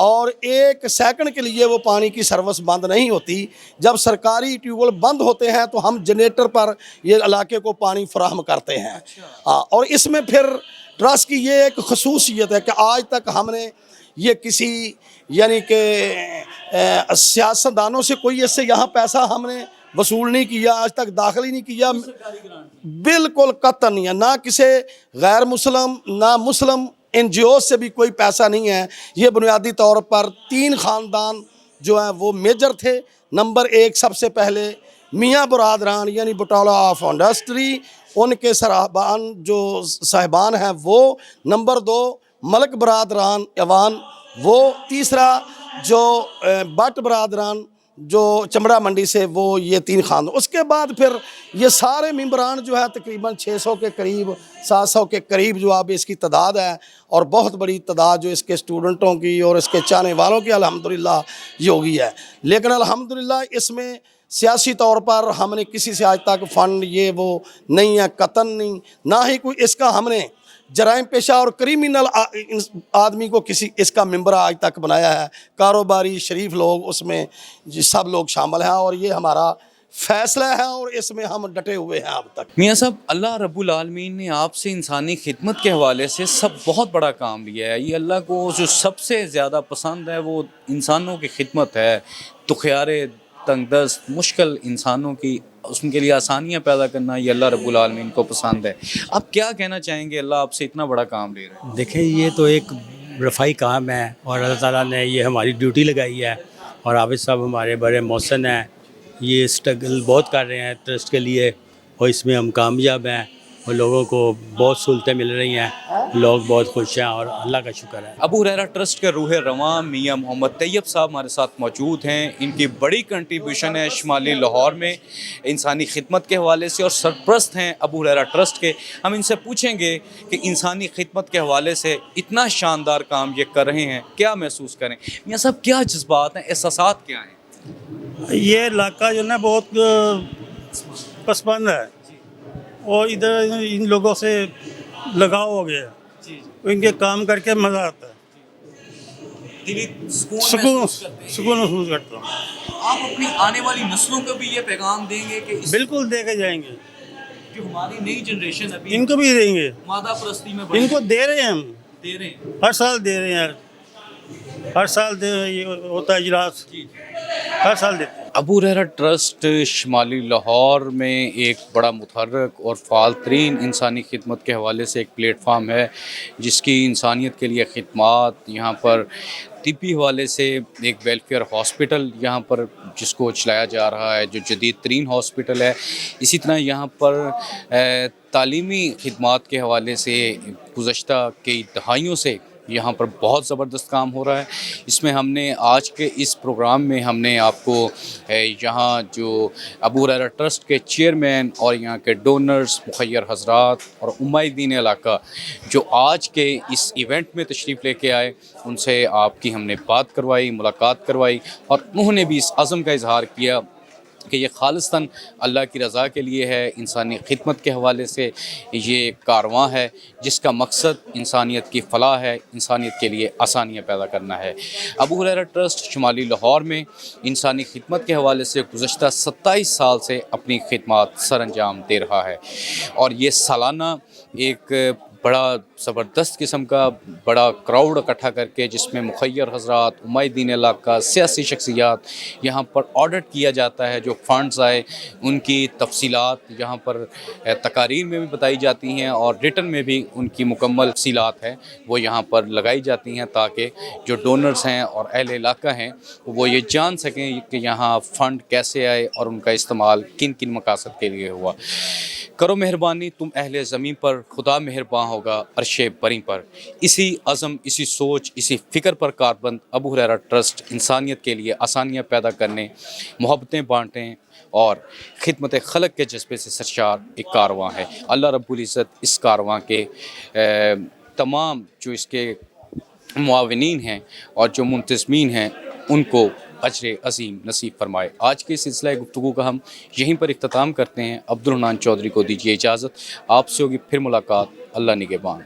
اور ایک سیکنڈ کے لیے وہ پانی کی سروس بند نہیں ہوتی. جب سرکاری ٹیوب ویل بند ہوتے ہیں تو ہم جنریٹر پر یہ علاقے کو پانی فراہم کرتے ہیں. اور اس میں پھر ٹرسٹ کی یہ ایک خصوصیت ہے کہ آج تک ہم نے یہ کسی یعنی کہ سیاستدانوں سے کوئی اس سے یہاں پیسہ ہم نے وصول نہیں کیا، آج تک داخل ہی نہیں کیا. بالکل قطعاً نہیں ہے، نہ کسی غیر مسلم نہ مسلم این جی او سے بھی کوئی پیسہ نہیں ہے. یہ بنیادی طور پر 3 خاندان جو ہیں وہ میجر تھے. نمبر 1 سب سے پہلے میاں برادران یعنی بٹالہ آف انڈسٹری، ان کے صاحبان ہیں وہ. نمبر 2 ملک برادران ایوان وہ. تیسرا جو بٹ برادران جو چمڑا منڈی سے، وہ یہ 3 خاندان. اس کے بعد پھر یہ سارے ممبران جو ہے تقریباً 600 کے قریب 700 کے قریب جو اب اس کی تعداد ہے، اور بہت بڑی تعداد جو اس کے اسٹوڈنٹوں کی اور اس کے چاہنے والوں کی الحمدللہ یہ ہوگی ہے. لیکن الحمدللہ اس میں سیاسی طور پر ہم نے کسی سے آج تک فنڈ یہ وہ نہیں ہے، قطعاً نہیں. نہ ہی کوئی اس کا ہم نے جرائم پیشہ اور کریمنل آدمی کو کسی اس کا ممبر آج تک بنایا ہے. کاروباری شریف لوگ اس میں سب لوگ شامل ہیں، اور یہ ہمارا فیصلہ ہے اور اس میں ہم ڈٹے ہوئے ہیں اب تک. میاں صاحب، اللہ رب العالمین نے آپ سے انسانی خدمت کے حوالے سے بہت بڑا کام لیا ہے. یہ اللہ کو جو سب سے زیادہ پسند ہے وہ انسانوں کی خدمت ہے. دکھیارے، تنگ دست، مشکل انسانوں کی ان کے لیے آسانیاں پیدا کرنا، یہ اللہ رب العالمین کو پسند ہے. آپ کیا کہنا چاہیں گے؟ اللہ آپ سے اتنا بڑا کام لے رہا ہے. دیکھیں، یہ تو ایک رفائی کام ہے اور اللہ تعالیٰ نے یہ ہماری ڈیوٹی لگائی ہے، اور عابد صاحب ہمارے بڑے محسن ہیں. یہ اسٹرگل بہت کر رہے ہیں ٹرسٹ کے لیے، اور اس میں ہم کامیاب ہیں، اور لوگوں کو بہت سہولتیں مل رہی ہیں. لوگ بہت خوش ہیں اور اللہ کا شکر ہے. ابو ہریرہ ٹرسٹ کے روح رواں میاں محمد طیب صاحب ہمارے ساتھ موجود ہیں. ان کی بڑی کنٹریبیوشن ہے شمالی لاہور میں انسانی خدمت کے حوالے سے، اور سرپرست ہیں ابو ہریرہ ٹرسٹ کے. ہم ان سے پوچھیں گے کہ انسانی خدمت کے حوالے سے اتنا شاندار کام یہ کر رہے ہیں، کیا محسوس کریں؟ میاں صاحب، کیا جذبات ہیں، احساسات کیا ہیں؟ یہ علاقہ جو نا بہت پسماندہ ہے، اور ادھر ان لوگوں سے لگاؤ ہو گیا. ان کے کام کر کے مزہ آتا ہے، دلی سکون محسوس کرتا ہوں. آپ اپنی آنے والی نسلوں کو بھی یہ پیغام دیں گے کہ بالکل دے کے جائیں گے. جو ہماری نئی جنریشن ابھی ان کو بھی دیں گے، مادہ پرستی میں ان کو دے رہے ہیں، ہم دے رہے ہیں. ہر سال دے رہے ہیں. ہر سال یہ ہوتا ہے اجلاس، ہر سال دیتے ہیں. ابو ہریرہ ٹرسٹ شمالی لاہور میں ایک بڑا متحرک اور فعال ترین انسانی خدمت کے حوالے سے ایک پلیٹ فارم ہے، جس کی انسانیت کے لیے خدمات یہاں پر طبی حوالے سے ایک ویلفیئر ہاسپٹل یہاں پر جس کو چلایا جا رہا ہے، جو جدید ترین ہاسپٹل ہے. اسی طرح یہاں پر تعلیمی خدمات کے حوالے سے گزشتہ کئی دہائیوں سے یہاں پر بہت زبردست کام ہو رہا ہے. اس میں ہم نے آج کے اس پروگرام میں ہم نے آپ کو یہاں جو ابو ہریرہ ٹرسٹ کے چیئرمین اور یہاں کے ڈونرز، مخیر حضرات اور امائدین علاقہ جو آج کے اس ایونٹ میں تشریف لے کے آئے، ان سے آپ کی ہم نے بات کروائی، ملاقات کروائی، اور انہوں نے بھی اس عزم کا اظہار کیا کہ یہ خالصتاً اللہ کی رضا کے لیے ہے. انسانی خدمت کے حوالے سے یہ کارواں ہے جس کا مقصد انسانیت کی فلاح ہے، انسانیت کے لیے آسانیاں پیدا کرنا ہے. ابو ہریرہ ٹرسٹ شمالی لاہور میں انسانی خدمت کے حوالے سے گزشتہ 27 سال سے اپنی خدمات سر انجام دے رہا ہے، اور یہ سالانہ ایک بڑا زبردست قسم کا بڑا کراؤڈ اکٹھا کر کے، جس میں مخیر حضرات، امائدین علاقہ، سیاسی شخصیات یہاں پر آڈٹ کیا جاتا ہے. جو فنڈز آئے ان کی تفصیلات یہاں پر تقاریر میں بھی بتائی جاتی ہیں، اور ریٹن میں بھی ان کی مکمل تفصیلات ہیں وہ یہاں پر لگائی جاتی ہیں، تاکہ جو ڈونرز ہیں اور اہل علاقہ ہیں وہ یہ جان سکیں کہ یہاں فنڈ کیسے آئے اور ان کا استعمال کن کن مقاصد کے لیے ہوا. کرو مہربانی تم اہل زمین پر، خدا مہرباں ہوگا عرش بری پر. اسی عزم، اسی سوچ، اسی فکر پر کاربند ابو ہریرہ ٹرسٹ انسانیت کے لیے آسانیاں پیدا کرنے، محبتیں بانٹیں اور خدمت خلق کے جذبے سے سرشار ایک کارواں ہے. اللہ رب العزت اس کارواں کے تمام جو اس کے معاونین ہیں اور جو منتظمین ہیں ان کو اجر عظیم نصیب فرمائے. آج کے سلسلہ گفتگو کا ہم یہیں پر اختتام کرتے ہیں. عبدالحنان چودھری کو دیجیے اجازت. آپ سے ہوگی پھر ملاقات. اللہ نگہبان.